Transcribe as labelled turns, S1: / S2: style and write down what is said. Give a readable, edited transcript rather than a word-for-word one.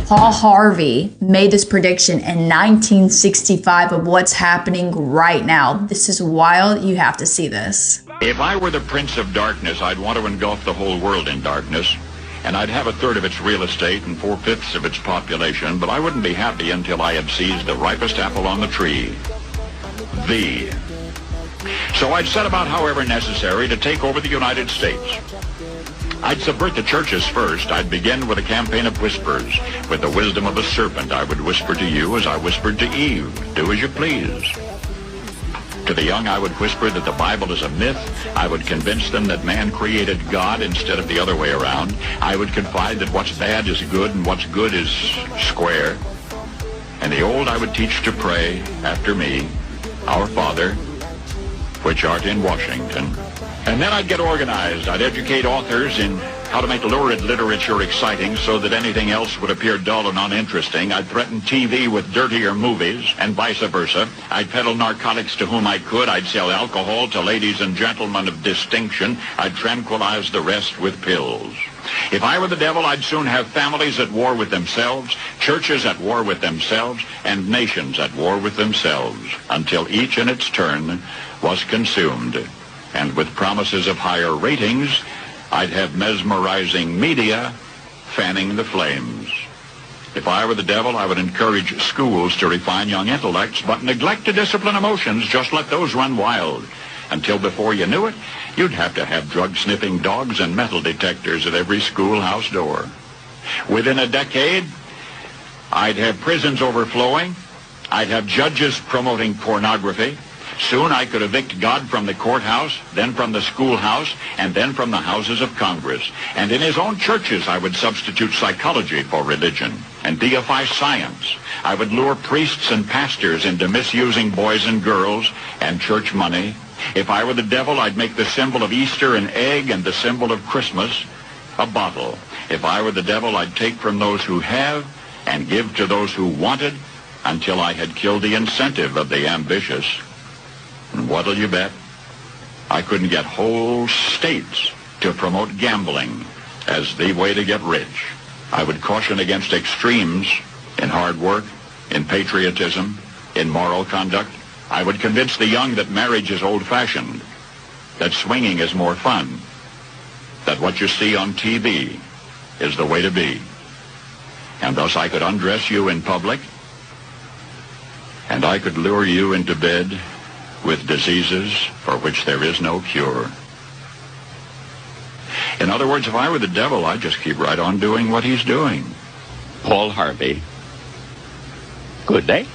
S1: Paul Harvey made this prediction in 1965 of what's happening right now. This is wild. You have to see this.
S2: If I were the Prince of Darkness, I'd want to engulf the whole world in darkness, and I'd have a third of its real estate and 4/5 of its population, but I wouldn't be happy until I had seized the ripest apple on the tree. So I'd set about, however necessary, to take over the United States. I'd subvert the churches first. I'd begin with a campaign of whispers. With the wisdom of a serpent, I would whisper to you as I whispered to Eve, do as you please. To the young, I would whisper that the Bible is a myth. I would convince them that man created God instead of the other way around. I would confide that what's bad is good and what's good is square. And the old I would teach to pray after me, Our Father, which art in Washington. And then I'd get organized. I'd educate authors in how to make lurid literature exciting so that anything else would appear dull and uninteresting. I'd threaten TV with dirtier movies and vice versa. I'd peddle narcotics to whom I could. I'd sell alcohol to ladies and gentlemen of distinction. I'd tranquilize the rest with pills. If I were the devil, I'd soon have families at war with themselves, churches at war with themselves, and nations at war with themselves, until each in its turn was consumed. And with promises of higher ratings, I'd have mesmerizing media fanning the flames. If I were the devil, I would encourage schools to refine young intellects, but neglect to discipline emotions. Just let those run wild. Until before you knew it, you'd have to have drug-sniffing dogs and metal detectors at every schoolhouse door. Within a decade, I'd have prisons overflowing. I'd have judges promoting pornography. Soon I could evict God from the courthouse, then from the schoolhouse, and then from the houses of Congress. And in his own churches, I would substitute psychology for religion and deify science. I would lure priests and pastors into misusing boys and girls and church money. If I were the devil, I'd make the symbol of Easter an egg and the symbol of Christmas a bottle. If I were the devil, I'd take from those who have and give to those who wanted until I had killed the incentive of the ambitious. And what'll you bet? I couldn't get whole states to promote gambling as the way to get rich. I would caution against extremes in hard work, in patriotism, in moral conduct. I would convince the young that marriage is old-fashioned, that swinging is more fun, that what you see on TV is the way to be. And thus I could undress you in public, and I could lure you into bed with diseases for which there is no cure. In other words, if I were the devil, I'd just keep right on doing what he's doing.
S3: Paul Harvey. Good day.